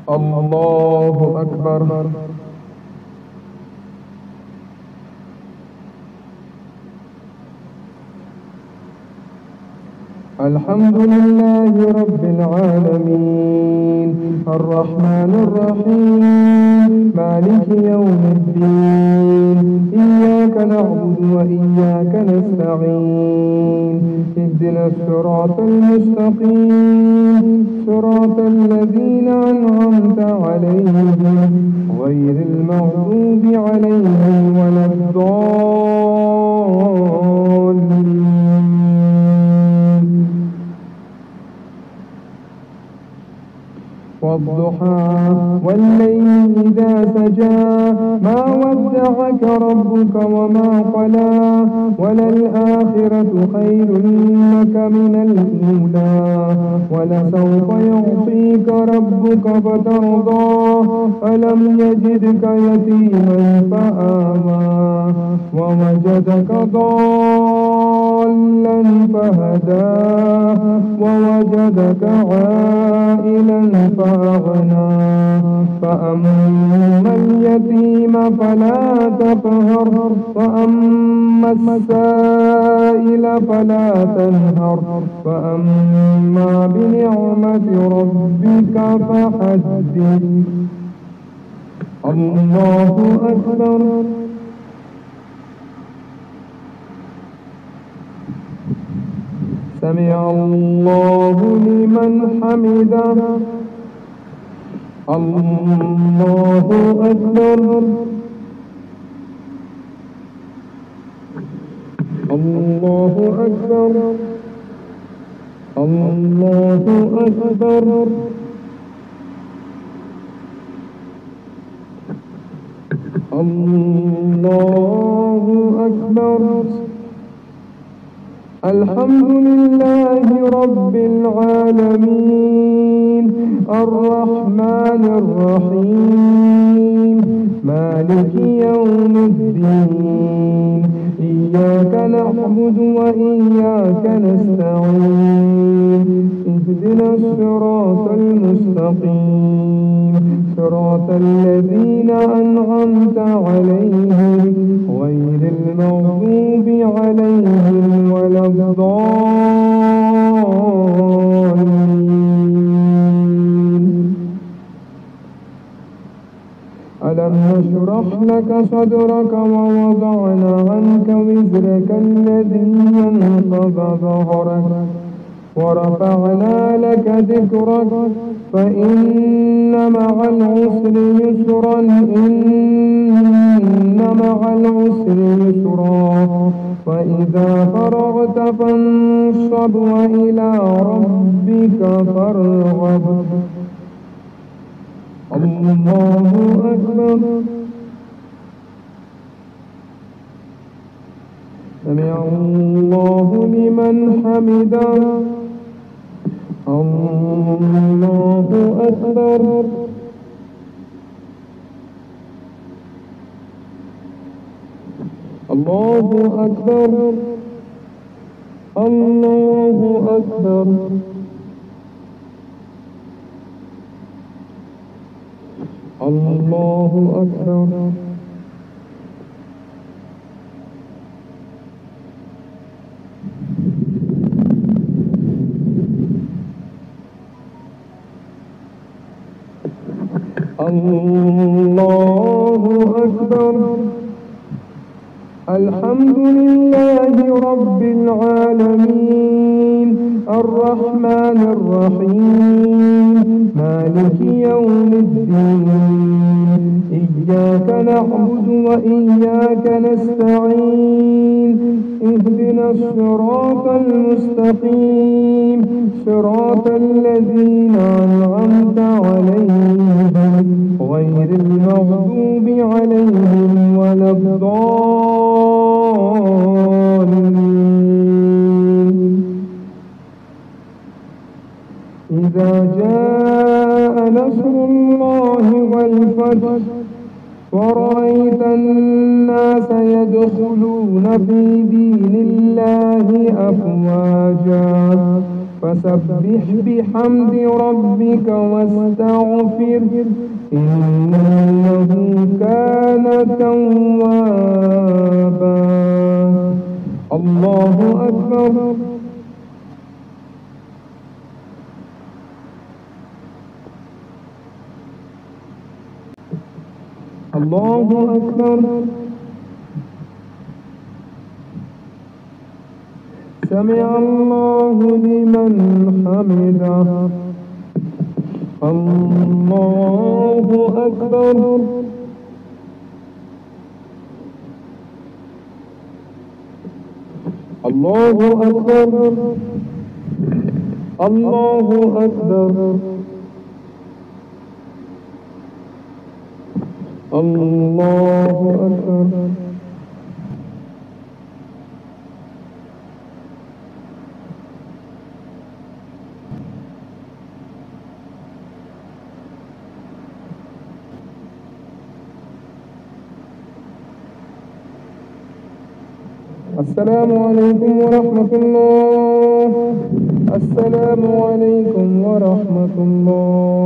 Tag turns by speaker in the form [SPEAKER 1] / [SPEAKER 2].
[SPEAKER 1] الله أكبر. الحمد لله رب العالمين الرحمن الرحيم مالك يوم الدين إياك نعبد وإياك نستعين اهدنا الصراط المستقيم صراط الذين أنعمت عليهم غير المغضوب عليهم ولا الضالين. والضحى والليل إذا سجى ما ودعك ربك وما قلى وللآخرة خير لك من الأولى ولسوف يعطيك ربك فترضى ألم يجدك يتيما فآوى ووجدك ضالا فهدى ووجدك عائلا فأغنى فأما اليتيم فلا تقهر وأما السائل فلا تنهر فأما بنعمة ربك فحدث. الله أكبر. سمع الله لمن حمده. الله أكبر. الله أكبر. الله أكبر. الله أكبر. الحمد لله رب العالمين الرحمن الرحيم مالك يوم الدين إياك نعبد وإياك نستعين اهدنا الصراط المستقيم صراط الذين أنعمت عليهم غير المغضوب عليهم ولا الضالين. ألم نشرح لك صدرك ووضعنا عنك وزرك الذي ينقض ظهرك ورفعنا لك ذكرك فإن مع العسر يسرا إن مع العسر يسرا فإذا فرغت فانصب وإلى ربك فارغب. الله أكبر. سمع الله لمن حمده. الله أكبر. الله أكبر. الله أكبر. الله أكبر. الله أكبر. الحمد لله رب العالمين الرحمن الرحيم مالك يوم الدين إياك نعبد وإياك نستعين اهدنا الصراط المستقيم صراط الذين أنعمت عليهم غير المغضوب عليهم ولا الضالين. إذا جاء نصر الله والفتح ورأيت الناس يدخلون في دين الله أفواجا فسبح بحمد ربك واستغفر إنه كان توابا. الله أكبر. الله أكبر. سمع الله لمن حمده. الله أكبر. الله أكبر. الله أكبر. الله أكبر. السلام عليكم ورحمة الله. السلام عليكم ورحمة الله.